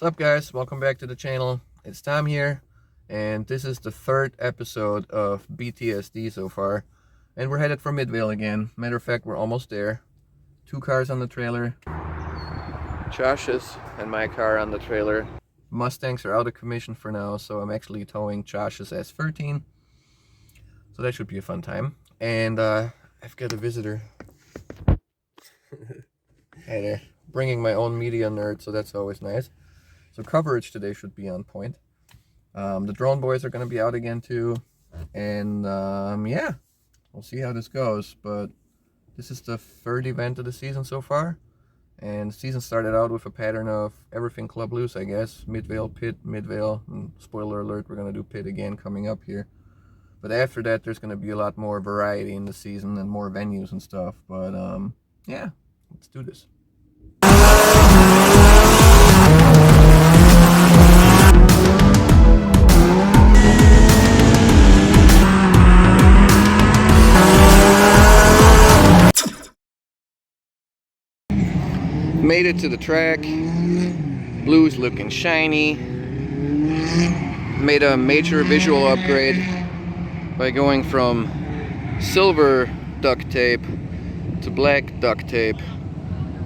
What's up, guys? Welcome back to the channel. It's Tom here, and this is the third episode of BTSD so far, and we're headed for Midvale again. Matter of fact, we're almost there. 2 cars on the trailer, Josh's and my car on the trailer. Mustangs are out of commission for now, so I'm actually towing Josh's S13, so that should be a fun time. And I've got a visitor. Hey there. Bringing my own media nerd, so that's always nice. So coverage today should be on point. The drone boys are going to be out again too, and yeah, we'll see how this goes. But this is the third event of the season so far, and the season started out with a pattern of everything Clubloose, I guess. Midvale, Pitt, Midvale, and spoiler alert, we're going to do Pitt again coming up here. But after that, there's going to be a lot more variety in the season and more venues and stuff. But yeah, let's do this. Made it to the track. Blue's looking shiny. Made a major visual upgrade by going from silver duct tape to black duct tape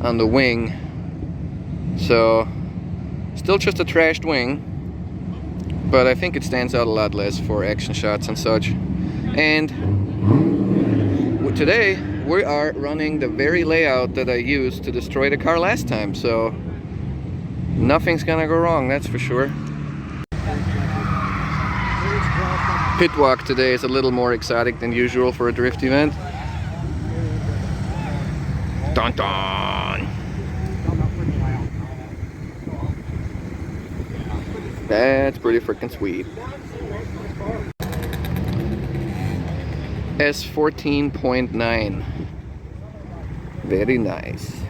on the wing. So still just a trashed wing, but I think it stands out a lot less for action shots and such. And today we are running the very layout that I used to destroy the car last time, so nothing's gonna go wrong, that's for sure. Pit walk today is a little more exotic than usual for a drift event. Dun dun! That's pretty freaking sweet. S14.9. Very nice.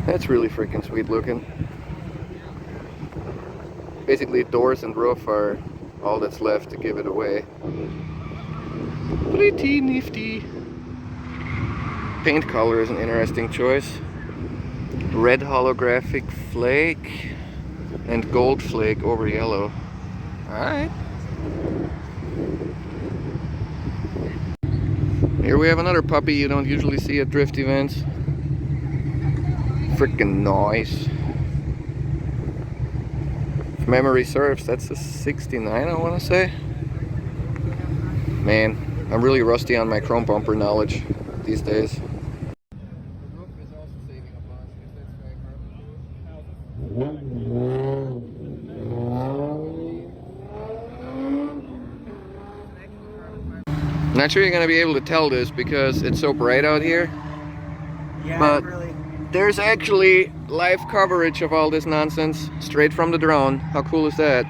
That's really freaking sweet looking. Basically, doors and roof are all that's left to give it away. Pretty nifty. Paint color is an interesting choice. Red holographic flake and gold flake over yellow. Alright. Here we have another puppy you don't usually see at drift events. Frickin' nice. If memory serves, that's a 69, I want to say. Man, I'm really rusty on my chrome bumper knowledge these days. Not sure you're going to be able to tell this because it's so bright out here, yeah, but really, there's actually live coverage of all this nonsense straight from the drone. How cool is that?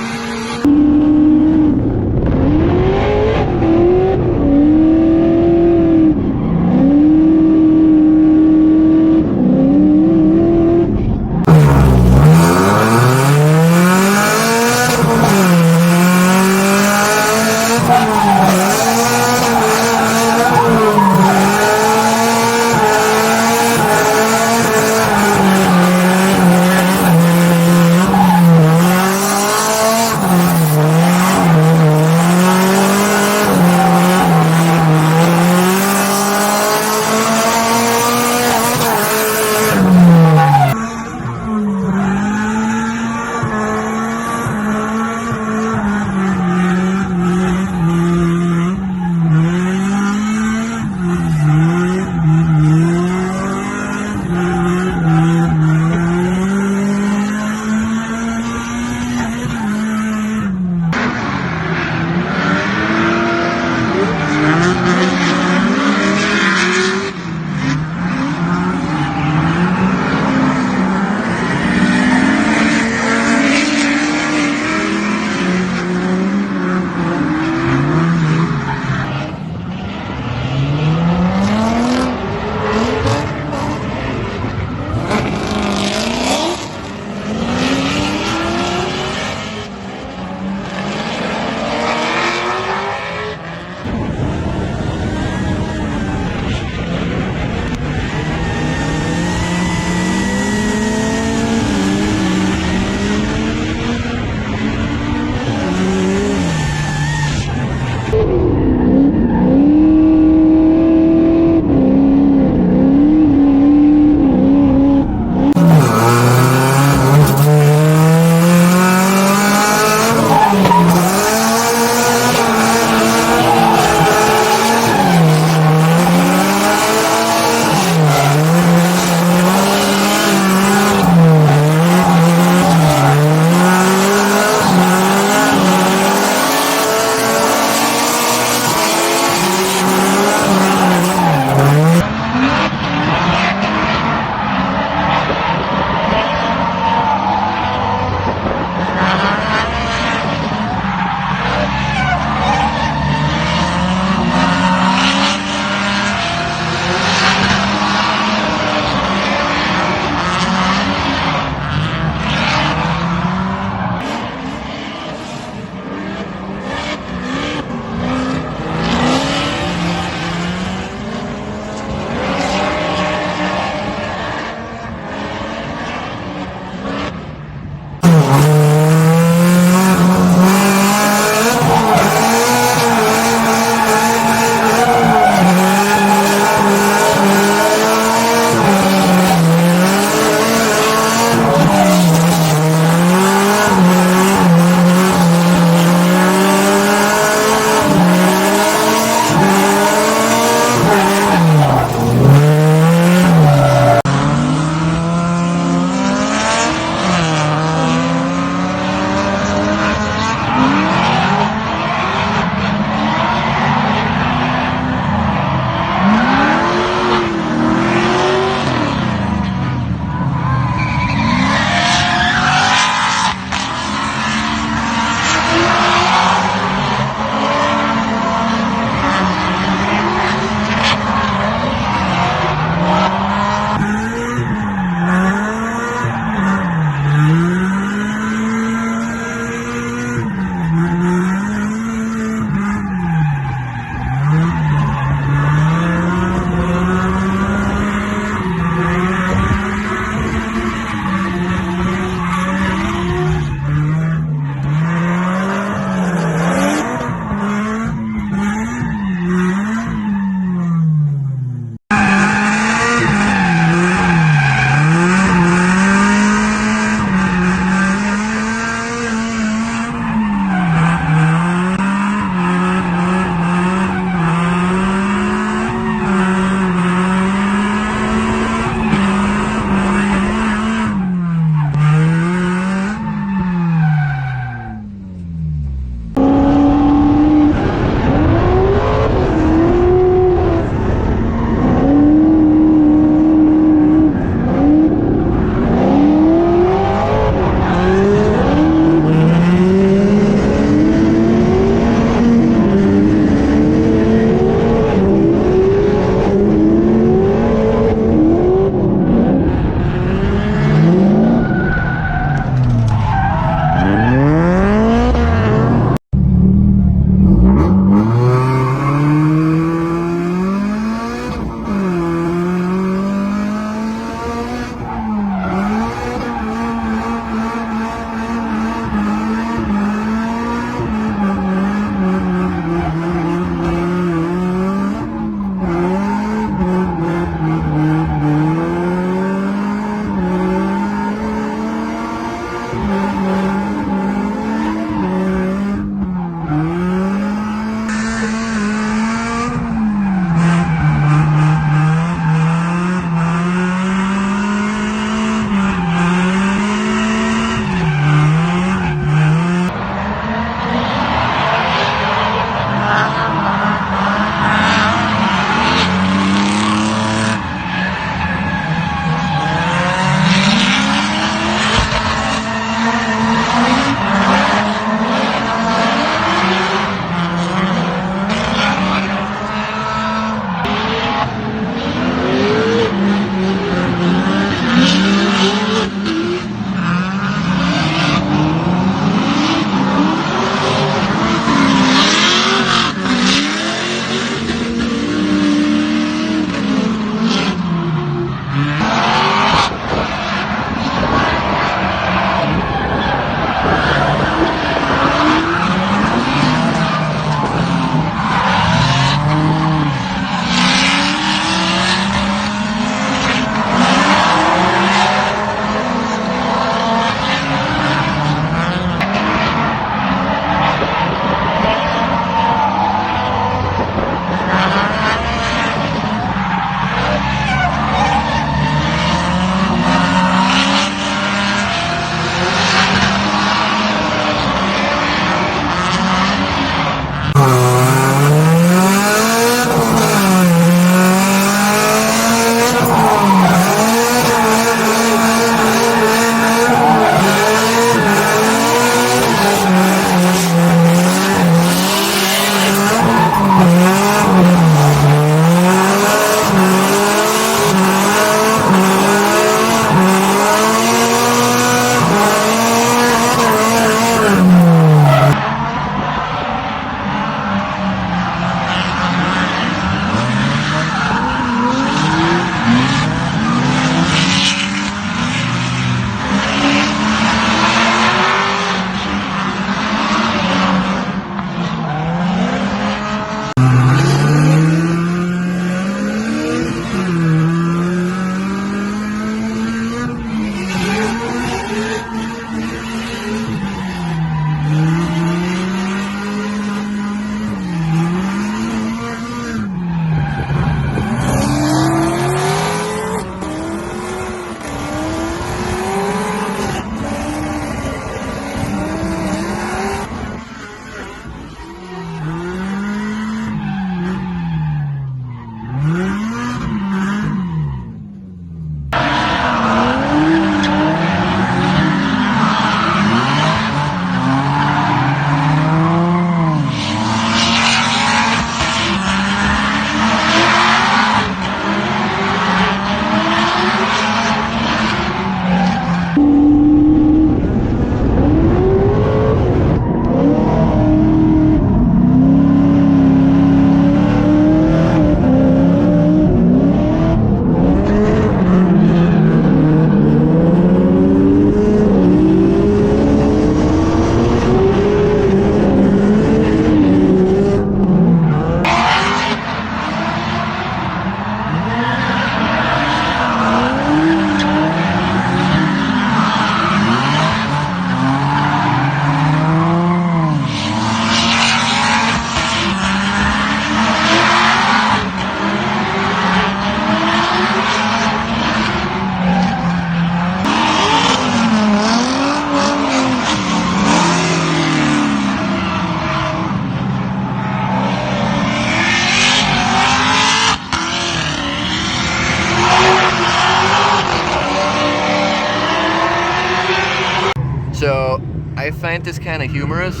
So I find this kind of humorous.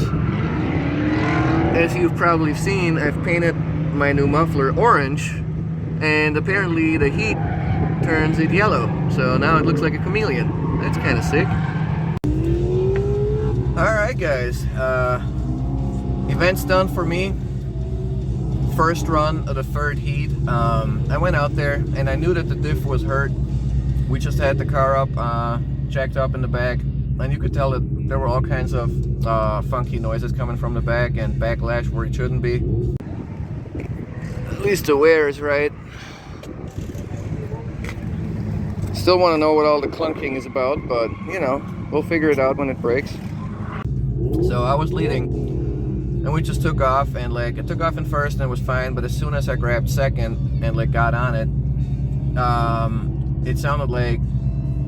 As you've probably seen, I've painted my new muffler orange, and apparently the heat turns it yellow. So now it looks like a chameleon. That's kind of sick. Alright guys, event's done for me. First run of the third heat. I went out there and I knew that the diff was hurt. We just had the car up, jacked up in the back, and you could tell that there were all kinds of funky noises coming from the back and backlash where it shouldn't be. At least the wear is right. Still want to know what all the clunking is about, but you know, we'll figure it out when it breaks. So I was leading, and we just took off, and like it took off in first and it was fine, but as soon as I grabbed second and like got on it, it sounded like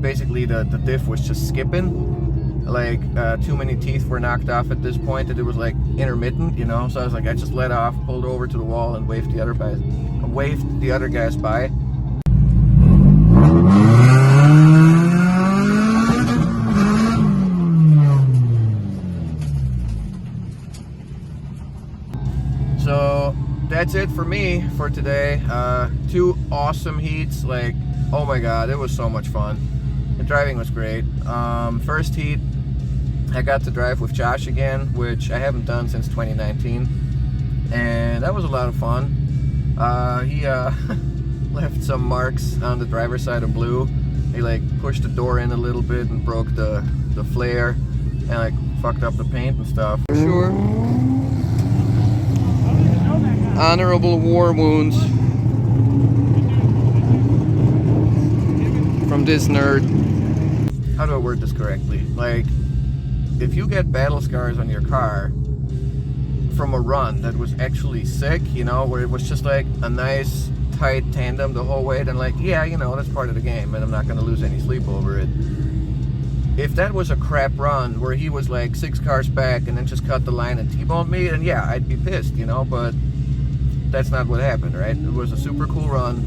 basically the diff was just skipping. Like too many teeth were knocked off at this point that it was like intermittent, you know. So I was like, I just let off, pulled over to the wall, and waved the other guys by. So that's it for me for today. 2 awesome heats. Like, oh my god, it was so much fun. The driving was great. First heat, I got to drive with Josh again, which I haven't done since 2019, and that was a lot of fun. He left some marks on the driver's side of Blue. He like pushed the door in a little bit and broke the flare and like fucked up the paint and stuff. For sure. Honorable war wounds from this nerd. How do I word this correctly? Like, if you get battle scars on your car from a run that was actually sick, you know, where it was just like a nice tight tandem the whole way, then like, yeah, you know, that's part of the game and I'm not gonna lose any sleep over it. If that was a crap run where he was like 6 cars back and then just cut the line and T-boned me, then yeah, I'd be pissed, you know, but that's not what happened, right? It was a super cool run.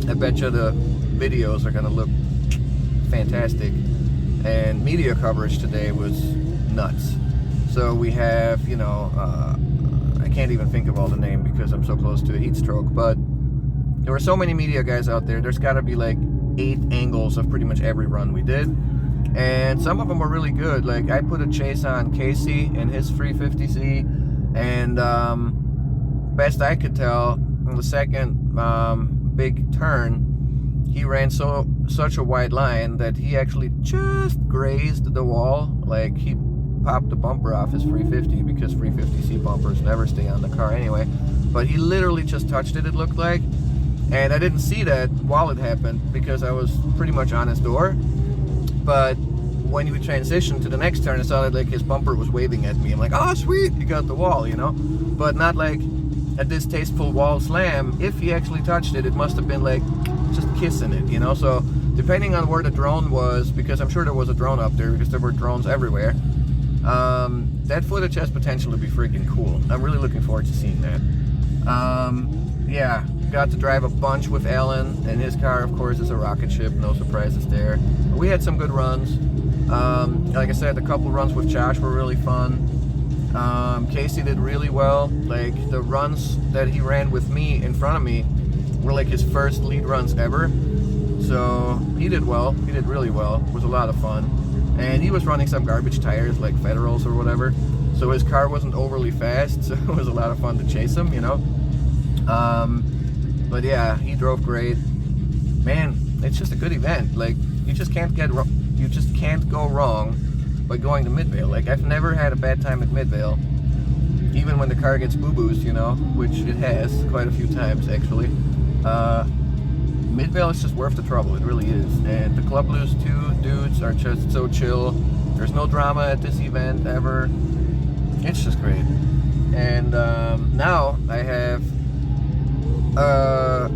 I bet you the videos are gonna look fantastic, and media coverage today was nuts. So we have, you know, I can't even think of all the name because I'm so close to a heat stroke, but there were so many media guys out there. There's got to be like 8 angles of pretty much every run we did, and some of them were really good. Like I put a chase on Casey and his 350Z, and best I could tell, on the second big turn, he ran such a wide line that he actually just grazed the wall. Like he popped the bumper off his 350 because 350C bumpers never stay on the car anyway. But he literally just touched it, it looked like. And I didn't see that while it happened because I was pretty much on his door. But when we transitioned to the next turn, it sounded like his bumper was waving at me. I'm like, oh sweet, he got the wall, you know? But not like a distasteful wall slam. If he actually touched it, it must have been like just kissing it, you know? So depending on where the drone was, because I'm sure there was a drone up there because there were drones everywhere, that footage has potential to be freaking cool. I'm really looking forward to seeing that. Yeah, got to drive a bunch with Alan, and his car of course is a rocket ship, no surprises there. We had some good runs. Like I said, a couple runs with Josh were really fun. Casey did really well. Like the runs that he ran with me in front of me were like his first lead runs ever. So he did well. He did really well. It was a lot of fun. And he was running some garbage tires like Federals or whatever. So his car wasn't overly fast. So it was a lot of fun to chase him, you know. But yeah, he drove great. Man, it's just a good event. Like you just can't go wrong by going to Midvale. Like I've never had a bad time at Midvale, even when the car gets boo-boos, you know, which it has quite a few times actually. Midvale is just worth the trouble, it really is. And the Clubloose II dudes are just so chill. There's no drama at this event ever. It's just great. And now I have a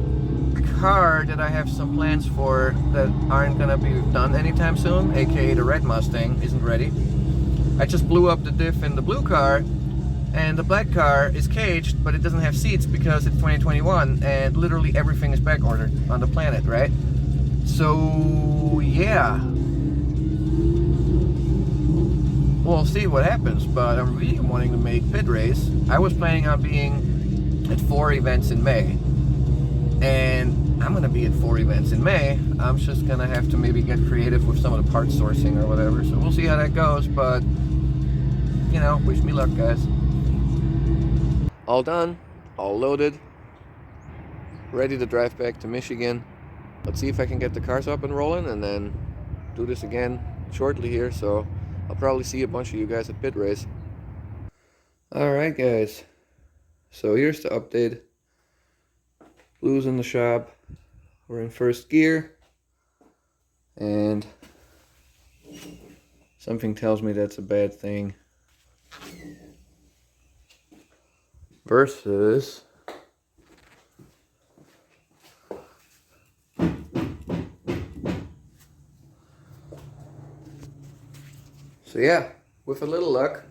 car that I have some plans for that aren't gonna be done anytime soon, aka the red Mustang isn't ready. I just blew up the diff in the blue car, and the black car is caged, but it doesn't have seats because it's 2021 and literally everything is back ordered on the planet, right? So yeah, we'll see what happens, but I'm really wanting to make Pitt race. I was planning on being at 4 events in May, and I'm gonna be at 4 events in May. I'm just gonna have to maybe get creative with some of the part sourcing or whatever, so we'll see how that goes, but you know, wish me luck, guys. All done, all loaded, ready to drive back to Michigan. Let's see if I can get the cars up and rolling, and then do this again shortly here, so I'll probably see a bunch of you guys at Pitt race. Alright guys, so here's the update. Blue's in the shop, we're in first gear, and something tells me that's a bad thing. Versus so yeah, with a little luck,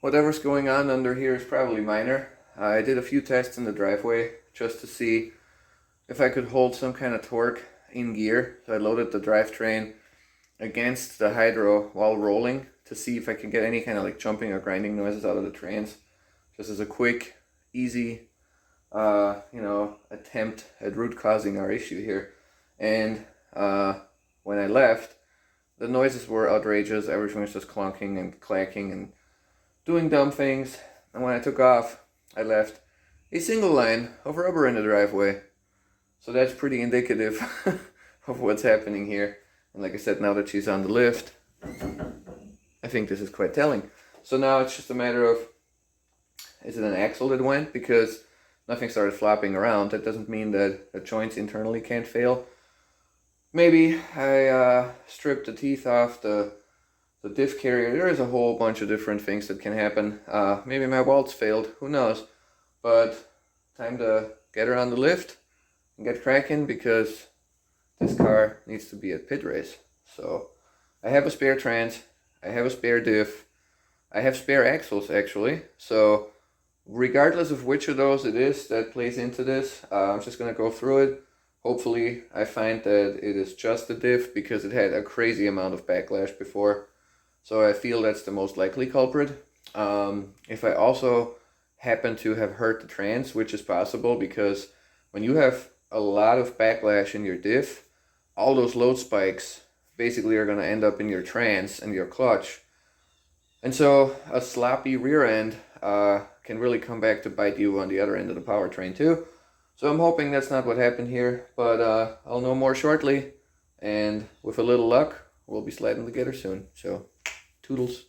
whatever's going on under here is probably minor. I did a few tests in the driveway just to see if I could hold some kind of torque in gear. So I loaded the drivetrain against the hydro while rolling to see if I can get any kind of like jumping or grinding noises out of the trains. Just as a quick, easy, you know, attempt at root causing our issue here. And when I left, the noises were outrageous. Everything was just clunking and clacking and doing dumb things. And when I took off, I left a single line of rubber in the driveway. So that's pretty indicative of what's happening here. And like I said, now that she's on the lift, I think this is quite telling. So now it's just a matter of, is it an axle that went? Because nothing started flopping around. That doesn't mean that the joints internally can't fail. Maybe I stripped the teeth off the diff carrier. There is a whole bunch of different things that can happen. Maybe my waltz failed, who knows. But time to get her on the lift and get cracking, because this car needs to be at Pitt race. So I have a spare trans, I have a spare diff, I have spare axles actually. So regardless of which of those it is that plays into this, I'm just going to go through it. Hopefully I find that it is just the diff, because it had a crazy amount of backlash before. So I feel that's the most likely culprit. If I also happen to have hurt the trans, which is possible, because when you have a lot of backlash in your diff, all those load spikes basically are going to end up in your trans and your clutch. And so a sloppy rear end can really come back to bite you on the other end of the powertrain too. So I'm hoping that's not what happened here, but I'll know more shortly, and with a little luck, we'll be sliding together soon. So, toodles.